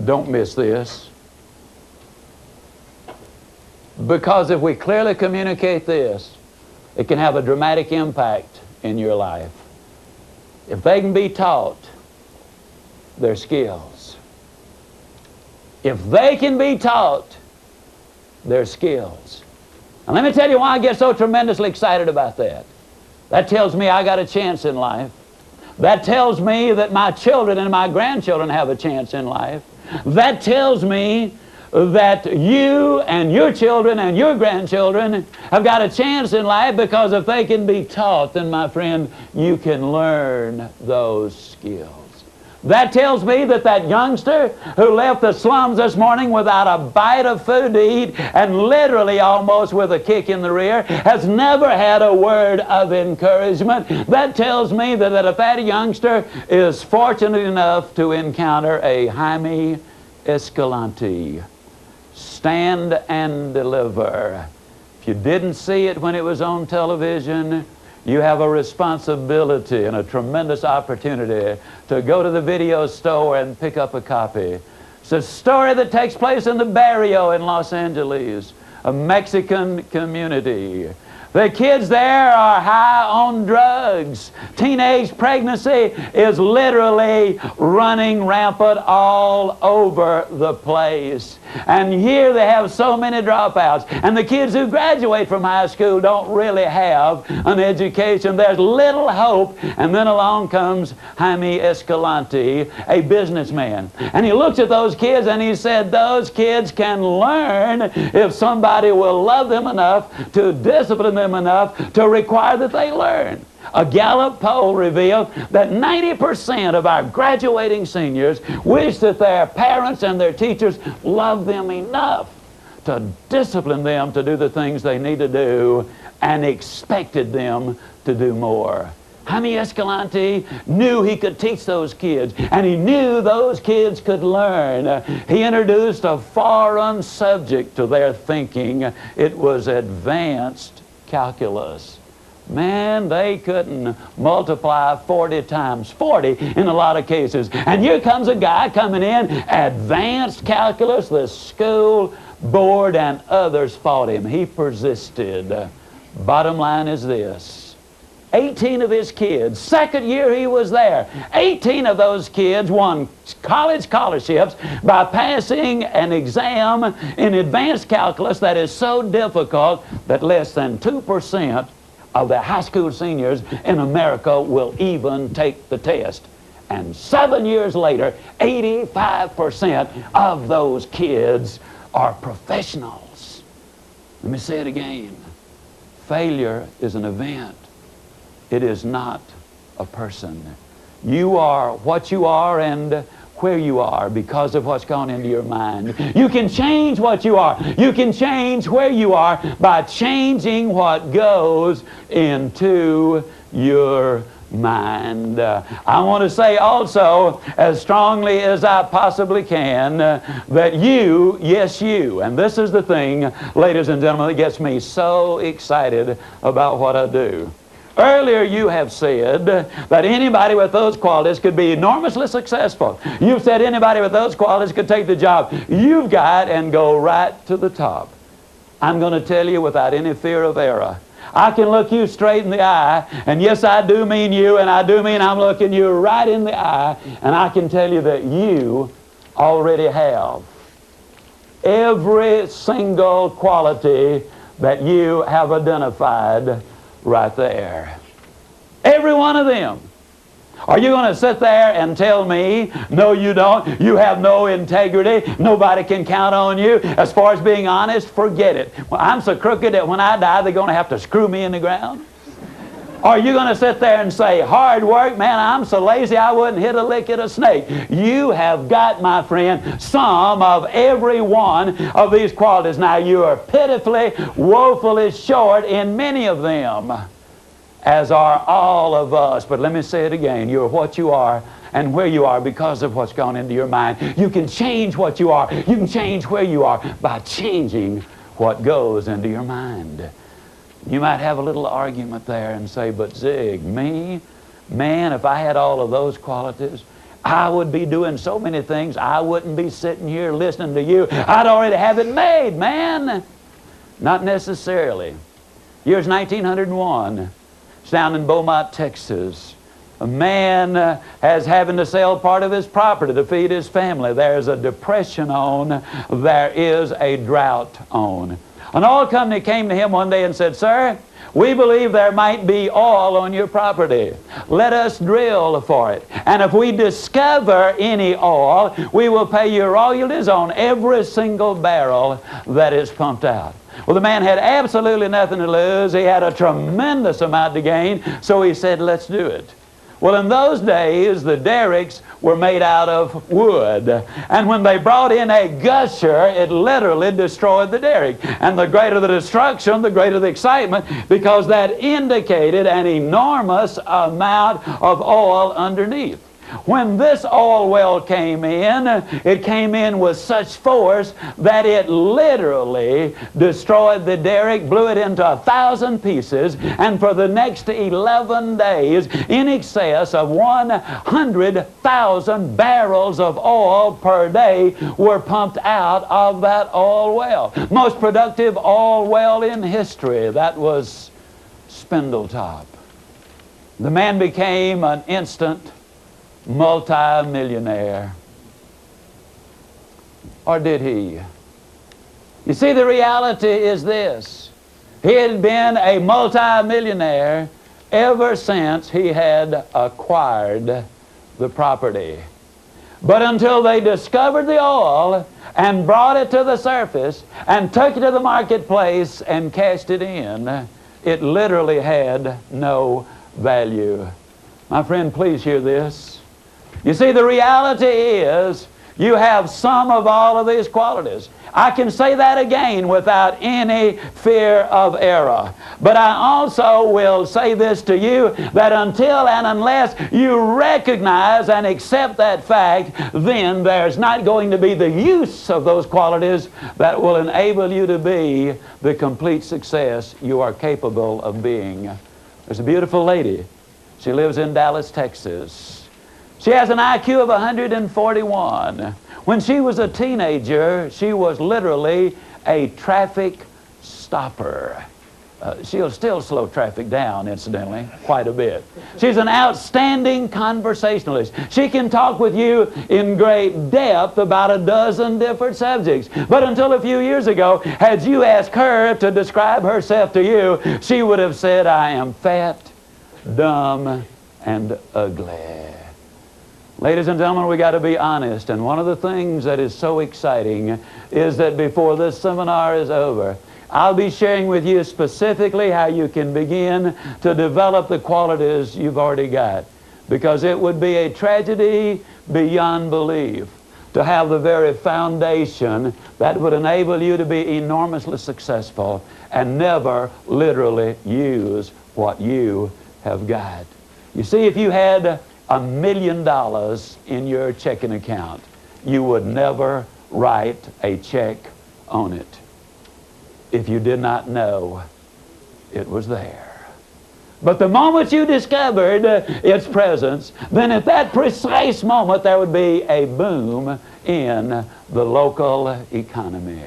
Don't miss this. Because if we clearly communicate this, it can have a dramatic impact in your life. If they can be taught their skills, if they can be taught their skills. And let me tell you why I get so tremendously excited about that. That tells me I got a chance in life. That tells me that my children and my grandchildren have a chance in life. That tells me that you and your children and your grandchildren have got a chance in life, because if they can be taught, then, my friend, you can learn those skills. That tells me that that youngster who left the slums this morning without a bite of food to eat, and literally almost with a kick in the rear, has never had a word of encouragement. That tells me that if that youngster is fortunate enough to encounter a Jaime Escalante, stand and deliver. If you didn't see it when it was on television, you have a responsibility and a tremendous opportunity to go to the video store and pick up a copy. It's a story that takes place in the barrio in Los Angeles, a Mexican community. The kids there are high on drugs. Teenage pregnancy is literally running rampant all over the place. And here they have so many dropouts. And the kids who graduate from high school don't really have an education. There's little hope. And then along comes Jaime Escalante, a businessman. And he looks at those kids and he said, those kids can learn if somebody will love them enough to discipline them enough to require that they learn. A Gallup poll revealed that 90% of our graduating seniors wish that their parents and their teachers loved them enough to discipline them to do the things they need to do and expected them to do more. Jaime Escalante knew he could teach those kids, and he knew those kids could learn. He introduced a foreign subject to their thinking. It was advanced calculus. Man, they couldn't multiply 40 times 40 in a lot of cases. And here comes a guy coming in, advanced calculus. The school board and others fought him. He persisted. Bottom line is this. 18 of his kids, second year he was there, 18 of those kids won college scholarships by passing an exam in advanced calculus that is so difficult that less than 2% of the high school seniors in America will even take the test. And 7 years later, 85% of those kids are professionals. Let me say it again. Failure is an event. It is not a person. You are what you are and where you are because of what's gone into your mind. You can change what you are. You can change where you are by changing what goes into your mind. I want to say also, as strongly as I possibly can, that you, yes you, and this is the thing, ladies and gentlemen, that gets me so excited about what I do. Earlier you have said that anybody with those qualities could be enormously successful. You've said anybody with those qualities could take the job you've got and go right to the top. I'm going to tell you without any fear of error. I can look you straight in the eye, and yes, I do mean you, and I do mean I'm looking you right in the eye, and I can tell you that you already have every single quality that you have identified right there. Every one of them. Are you going to sit there and tell me, no you don't, you have no integrity, nobody can count on you? As far as being honest, forget it. Well, I'm so crooked that when I die, they're going to have to screw me in the ground? Are you going to sit there and say, hard work, man, I'm so lazy I wouldn't hit a lick at a snake? You have got, my friend, some of every one of these qualities. Now, you are pitifully, woefully short in many of them, as are all of us. But let me say it again. You're what you are and where you are because of what's gone into your mind. You can change what you are. You can change where you are by changing what goes into your mind. You might have a little argument there and say, but Zig, me? Man, if I had all of those qualities, I would be doing so many things. I wouldn't be sitting here listening to you. I'd already have it made, man. Not necessarily. Year's 1901. It's down in Beaumont, Texas. A man has having to sell part of his property to feed his family. There's a depression on. There is a drought on. An oil company came to him one day and said, "Sir, we believe there might be oil on your property. Let us drill for it. And if we discover any oil, we will pay you royalties on every single barrel that is pumped out." Well, the man had absolutely nothing to lose. He had a tremendous amount to gain. So he said, "Let's do it." Well, in those days, the derricks were made out of wood. And when they brought in a gusher, it literally destroyed the derrick. And the greater the destruction, the greater the excitement, because that indicated an enormous amount of oil underneath. When this oil well came in, it came in with such force that it literally destroyed the derrick, blew it into 1,000 pieces, and for the next 11 days, in excess of 100,000 barrels of oil per day were pumped out of that oil well. Most productive oil well in history. That was Spindletop. The man became an instant multi-millionaire. Or did he? You see, the reality is this. He had been a multi-millionaire ever since he had acquired the property. But until they discovered the oil and brought it to the surface and took it to the marketplace and cashed it in, it literally had no value. My friend, please hear this. You see, the reality is you have some of all of these qualities. I can say that again without any fear of error. But I also will say this to you, that until and unless you recognize and accept that fact, then there's not going to be the use of those qualities that will enable you to be the complete success you are capable of being. There's a beautiful lady. She lives in Dallas, Texas. She has an IQ of 141. When she was a teenager, she was literally a traffic stopper. She'll still slow traffic down, incidentally, quite a bit. She's an outstanding conversationalist. She can talk with you in great depth about a dozen different subjects. But until a few years ago, had you asked her to describe herself to you, she would have said, "I am fat, dumb, and ugly." Ladies and gentlemen, we got to be honest, and one of the things that is so exciting is that before this seminar is over, I'll be sharing with you specifically how you can begin to develop the qualities you've already got, because it would be a tragedy beyond belief to have the very foundation that would enable you to be enormously successful and never literally use what you have got. You see, if you had $1 million in your checking account, you would never write a check on it if you did not know it was there. But the moment you discovered its presence, then at that precise moment there would be a boom in the local economy.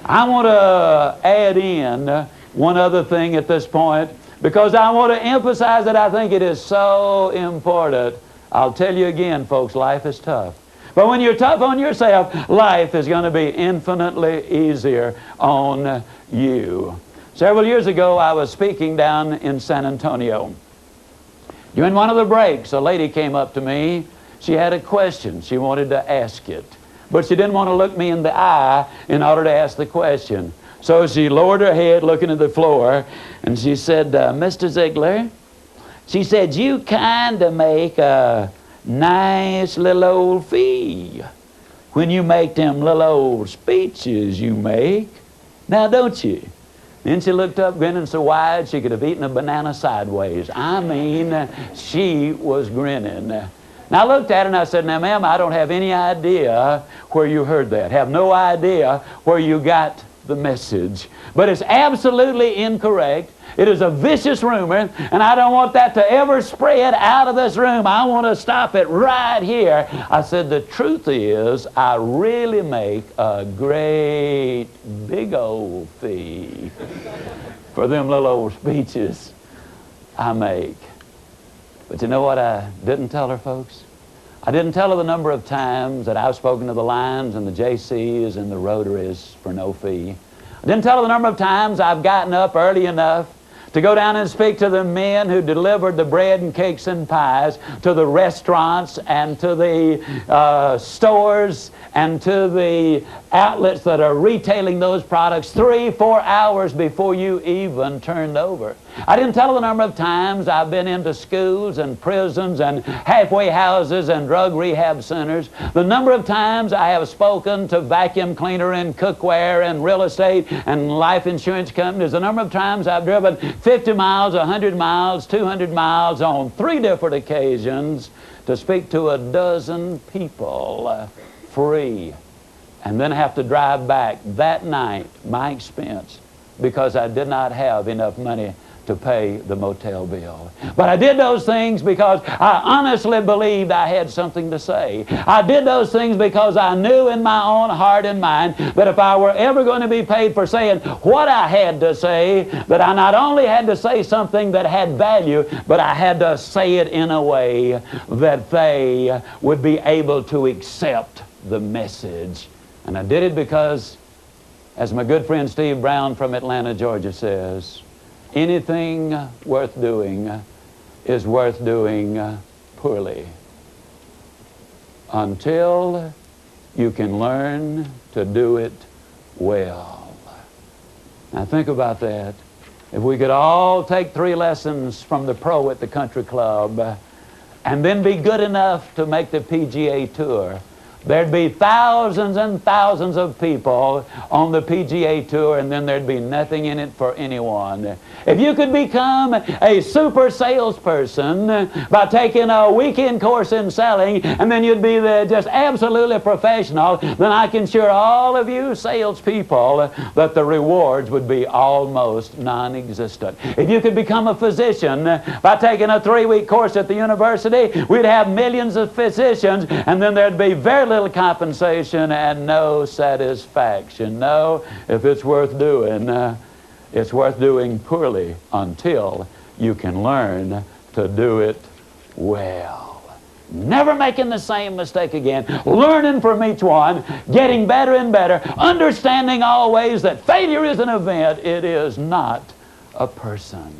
I want to add in one other thing at this point, because I want to emphasize that I think it is so important. I'll tell you again, folks, life is tough. But when you're tough on yourself, life is going to be infinitely easier on you. Several years ago, I was speaking down in San Antonio. During one of the breaks, a lady came up to me. She had a question. She wanted to ask it. But she didn't want to look me in the eye in order to ask the question. So she lowered her head looking at the floor, and she said, "Mr. Ziglar," she said, "you kind of make a nice little old fee when you make them little old speeches you make. Now, don't you?" Then she looked up, grinning so wide she could have eaten a banana sideways. I mean, she was grinning. Now, I looked at her and I said, "Now, ma'am, I don't have any idea where you heard that. Have no idea where you got the message. But it's absolutely incorrect. It is a vicious rumor, and I don't want that to ever spread out of this room. I want to stop it right here. I said, the truth is, I really make a great big old fee for them little old speeches I make. But you know what I didn't tell her, folks? I didn't tell her the number of times that I've spoken to the Lions and the JCs and the Rotaries for no fee. I didn't tell her the number of times I've gotten up early enough to go down and speak to the men who delivered the bread and cakes and pies to the restaurants and to the stores and to the outlets that are retailing those products 3-4 hours before you even turned over. I didn't tell the number of times I've been into schools and prisons and halfway houses and drug rehab centers. The number of times I have spoken to vacuum cleaner and cookware and real estate and life insurance companies. The number of times I've driven 50 miles, 100 miles, 200 miles on 3 different occasions to speak to a dozen people free, and then have to drive back that night, my expense, because I did not have enough money to pay the motel bill. But I did those things because I honestly believed I had something to say. I did those things because I knew in my own heart and mind that if I were ever going to be paid for saying what I had to say, that I not only had to say something that had value, but I had to say it in a way that they would be able to accept the message. And I did it because, as my good friend Steve Brown from Atlanta, Georgia says, anything worth doing is worth doing poorly until you can learn to do it well. Now think about that. If we could all take 3 lessons from the pro at the country club and then be good enough to make the PGA Tour, there'd be thousands and thousands of people on the PGA Tour, and then there'd be nothing in it for anyone. If you could become a super salesperson by taking a weekend course in selling, and then you'd be just absolutely professional, then I can assure all of you salespeople that the rewards would be almost non-existent. If you could become a physician by taking a 3-week course at the university, we'd have millions of physicians, and then there'd be very little compensation and no satisfaction. No, if it's worth doing poorly until you can learn to do it well. Never making the same mistake again. Learning from each one, getting better and better, understanding always that failure is an event, it is not a person.